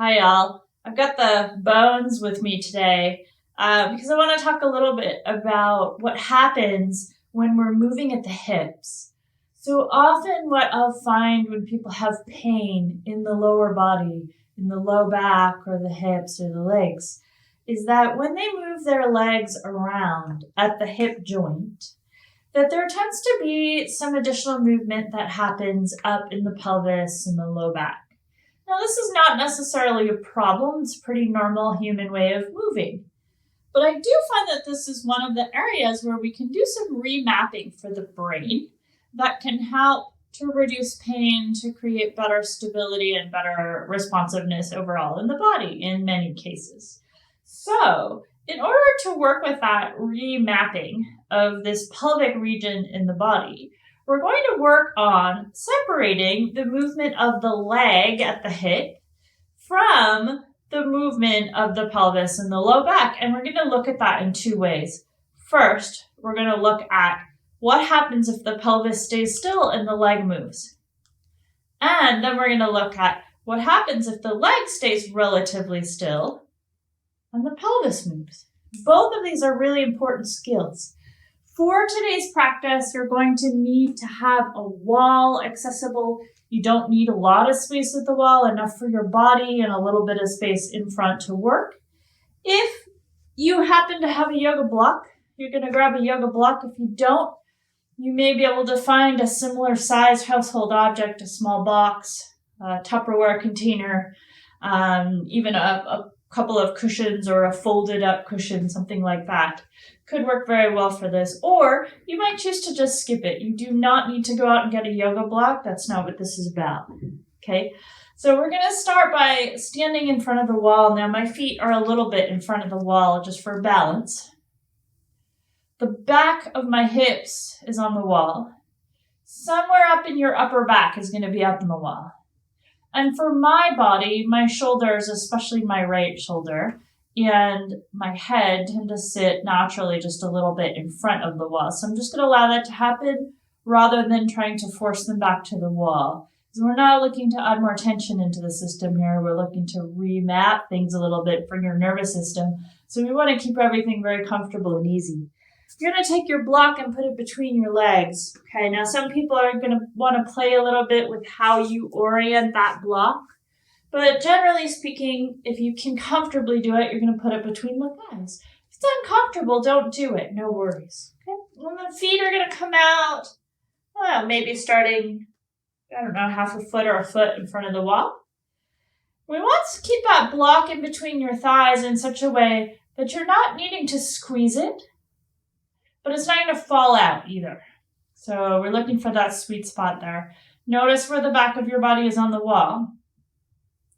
Hi, all. I've got the bones with me today because I want to talk a little bit about what happens when we're moving at the hips. So often what I'll find when people have pain in the lower body, in the low back or the hips or the legs, is that when they move their legs around at the hip joint, that there tends to be some additional movement that happens up in the pelvis and the low back. Now, this is not necessarily a problem. It's a pretty normal human way of moving. But I do find that this is one of the areas where we can do some remapping for the brain that can help to reduce pain, to create better stability and better responsiveness overall in the body in many cases. So, in order to work with that remapping of this pelvic region in the body, we're going to work on separating the movement of the leg at the hip from the movement of the pelvis and the low back. And we're going to look at that in two ways. First, we're going to look at what happens if the pelvis stays still and the leg moves. And then we're going to look at what happens if the leg stays relatively still and the pelvis moves. Both of these are really important skills. For today's practice, you're going to need to have a wall accessible. You don't need a lot of space at the wall, enough for your body and a little bit of space in front to work. If you happen to have a yoga block, you're going to grab a yoga block. If you don't, you may be able to find a similar size household object, a small box, a Tupperware container, even a couple of cushions or a folded up cushion, something like that. Could work very well for this. Or you might choose to just skip it. You do not need to go out and get a yoga block. That's not what this is about. Okay, so we're going to start by standing in front of the wall. Now my feet are a little bit in front of the wall just for balance. The back of my hips is on the wall. Somewhere up in your upper back is going to be up in the wall. And for my body, my shoulders, especially my right shoulder, and my head tend to sit naturally just a little bit in front of the wall. So I'm just going to allow that to happen rather than trying to force them back to the wall. So we're not looking to add more tension into the system here. We're looking to remap things a little bit for your nervous system. So we want to keep everything very comfortable and easy. You're going to take your block and put it between your legs. Okay, now some people are going to want to play a little bit with how you orient that block. But generally speaking, if you can comfortably do it, you're going to put it between the thighs. If it's uncomfortable, don't do it. No worries. Okay, and the feet are going to come out, well, maybe starting, half a foot or a foot in front of the wall. We want to keep that block in between your thighs in such a way that you're not needing to squeeze it, but it's not going to fall out either. So we're looking for that sweet spot there. Notice where the back of your body is on the wall.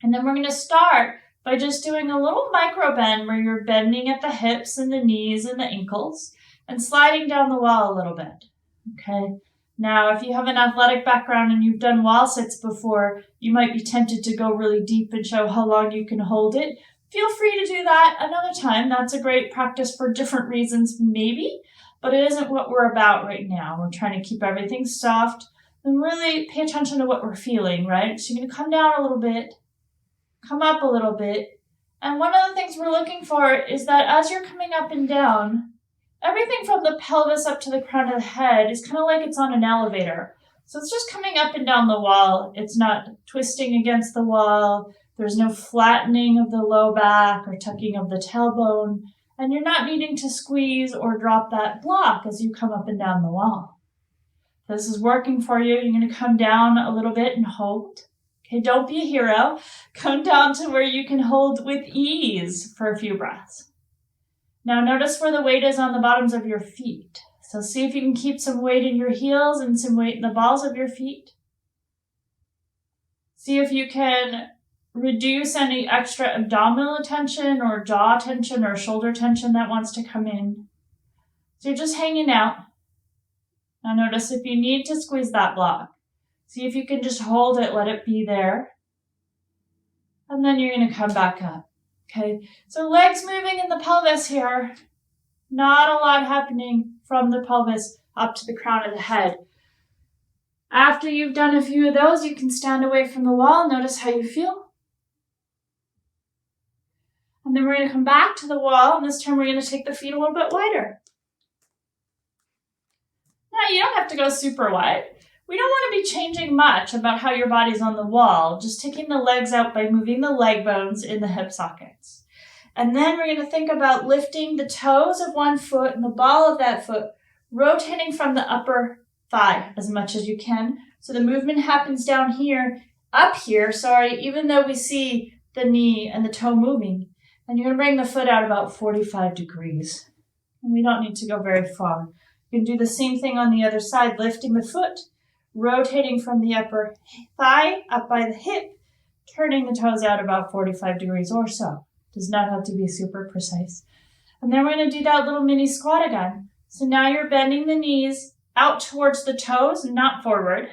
And then we're going to start by just doing a little micro bend where you're bending at the hips and the knees and the ankles and sliding down the wall a little bit. Okay. Now, if you have an athletic background and you've done wall sits before, you might be tempted to go really deep and show how long you can hold it. Feel free to do that another time. That's a great practice for different reasons, maybe. But it isn't what we're about right now. We're trying to keep everything soft and really pay attention to what we're feeling, right? So you're going to come down a little bit, come up a little bit. And one of the things we're looking for is that as you're coming up and down, everything from the pelvis up to the crown of the head is kind of like it's on an elevator. So it's just coming up and down the wall. It's not twisting against the wall. There's no flattening of the low back or tucking of the tailbone. And you're not needing to squeeze or drop that block as you come up and down the wall. This is working for you. You're going to come down a little bit and hold. Okay, don't be a hero. Come down to where you can hold with ease for a few breaths. Now notice where the weight is on the bottoms of your feet. So see if you can keep some weight in your heels and some weight in the balls of your feet. See if you can reduce any extra abdominal tension or jaw tension or shoulder tension that wants to come in. So you're just hanging out. Now notice if you need to squeeze that block. See if you can just hold it, let it be there. And then you're going to come back up. Okay, so legs moving in the pelvis here. Not a lot happening from the pelvis up to the crown of the head. After you've done a few of those, you can stand away from the wall. Notice how you feel. And then we're going to come back to the wall, and this time we're going to take the feet a little bit wider. Now, you don't have to go super wide. We don't want to be changing much about how your body's on the wall, just taking the legs out by moving the leg bones in the hip sockets. And then we're going to think about lifting the toes of one foot and the ball of that foot, rotating from the upper thigh as much as you can. So the movement happens down here, up here, even though we see the knee and the toe moving. And you're going to bring the foot out about 45 degrees. And we don't need to go very far. You can do the same thing on the other side, lifting the foot, rotating from the upper thigh up by the hip, turning the toes out about 45 degrees or so. Does not have to be super precise. And then we're going to do that little mini squat again. So now you're bending the knees out towards the toes, not forward.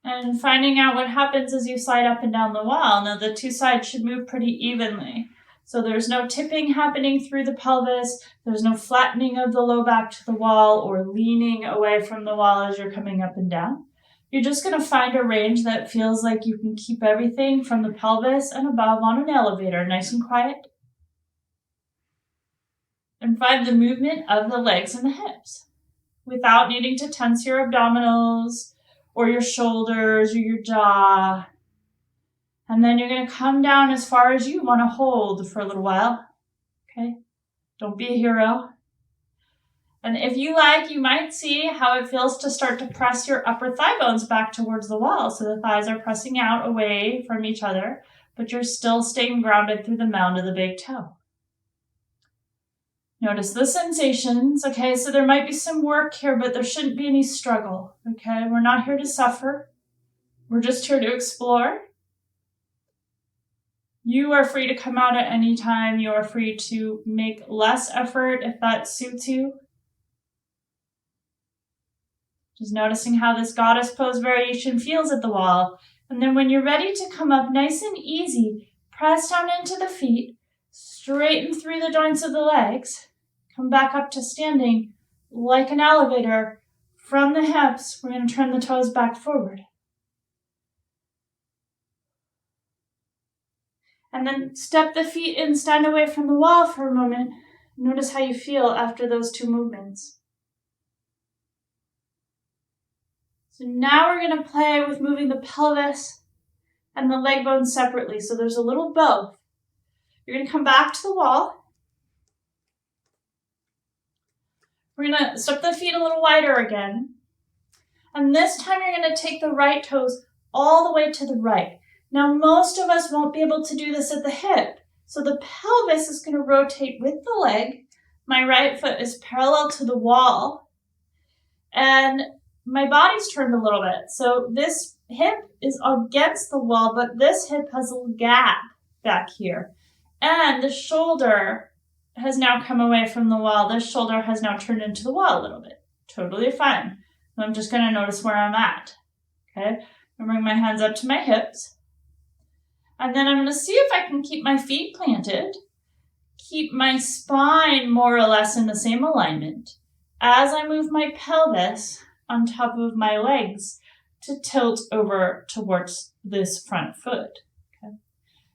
And finding out what happens as you slide up and down the wall. Now the two sides should move pretty evenly. So there's no tipping happening through the pelvis. There's no flattening of the low back to the wall or leaning away from the wall as you're coming up and down. You're just going to find a range that feels like you can keep everything from the pelvis and above on an elevator, nice and quiet. And find the movement of the legs and the hips without needing to tense your abdominals or your shoulders or your jaw. And then you're going to come down as far as you want to hold for a little while. Okay? Don't be a hero. And if you like, you might see how it feels to start to press your upper thigh bones back towards the wall. So the thighs are pressing out away from each other, but you're still staying grounded through the mound of the big toe. Notice the sensations. Okay, so there might be some work here, but there shouldn't be any struggle. Okay, we're not here to suffer. We're just here to explore. You are free to come out at any time. You are free to make less effort if that suits you. Just noticing how this goddess pose variation feels at the wall. And then when you're ready to come up nice and easy, press down into the feet, straighten through the joints of the legs, come back up to standing like an elevator. From the hips, we're going to turn the toes back forward. And then step the feet in, stand away from the wall for a moment. Notice how you feel after those two movements. So now we're going to play with moving the pelvis and the leg bones separately. So there's a little both. You're going to come back to the wall. We're going to step the feet a little wider again. And this time you're going to take the right toes all the way to the right. Now, most of us won't be able to do this at the hip. So the pelvis is going to rotate with the leg. My right foot is parallel to the wall. And my body's turned a little bit. So this hip is against the wall, but this hip has a little gap back here. And the shoulder has now come away from the wall. This shoulder has now turned into the wall a little bit. Totally fine. I'm just going to notice where I'm at. Okay? I'm bring my hands up to my hips. And then I'm going to see if I can keep my feet planted, keep my spine more or less in the same alignment as I move my pelvis on top of my legs to tilt over towards this front foot. Okay.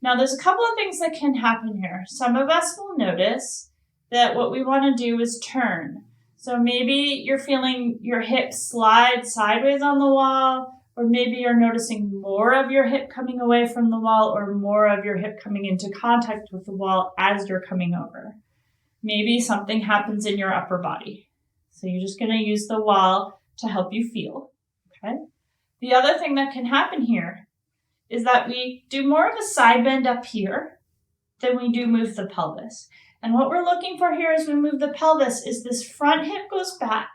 Now there's a couple of things that can happen here. Some of us will notice that what we want to do is turn. So maybe you're feeling your hips slide sideways on the wall, or maybe you're noticing more of your hip coming away from the wall or more of your hip coming into contact with the wall as you're coming over. Maybe something happens in your upper body. So you're just going to use the wall to help you feel. Okay? The other thing that can happen here is that we do more of a side bend up here than we do move the pelvis. And what we're looking for here as we move the pelvis is this front hip goes back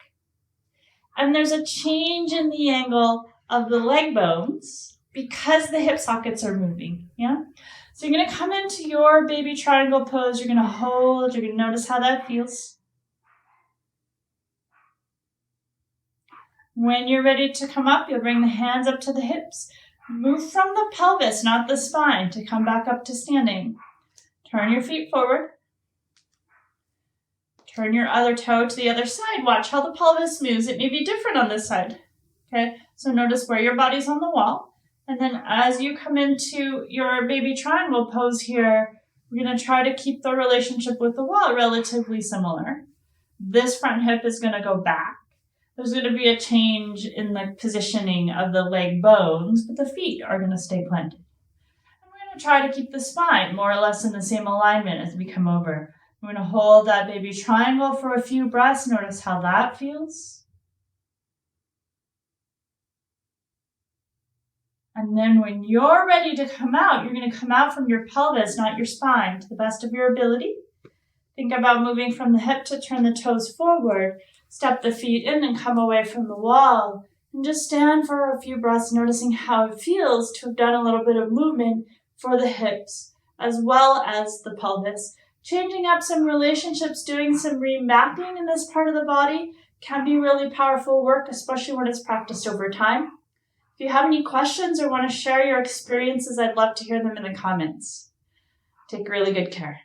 and there's a change in the angle of the leg bones because the hip sockets are moving, yeah? So you're going to come into your baby triangle pose. You're going to hold. You're going to notice how that feels. When you're ready to come up, you'll bring the hands up to the hips. Move from the pelvis, not the spine, to come back up to standing. Turn your feet forward. Turn your other toe to the other side. Watch how the pelvis moves. It may be different on this side. Okay, so notice where your body's on the wall, And then as you come into your baby triangle pose here, we're going to try to keep the relationship with the wall relatively similar. This front hip is going to go back. There's going to be a change in the positioning of the leg bones, but the feet are going to stay planted. And we're going to try to keep the spine more or less in the same alignment as we come over. We're going to hold that baby triangle for a few breaths. Notice how that feels. And then when you're ready to come out, you're going to come out from your pelvis, not your spine, to the best of your ability. Think about moving from the hip to turn the toes forward. Step the feet in and come away from the wall. And just stand for a few breaths, noticing how it feels to have done a little bit of movement for the hips, as well as the pelvis. Changing up some relationships, doing some remapping in this part of the body can be really powerful work, especially when it's practiced over time. If you have any questions or want to share your experiences, I'd love to hear them in the comments. Take really good care.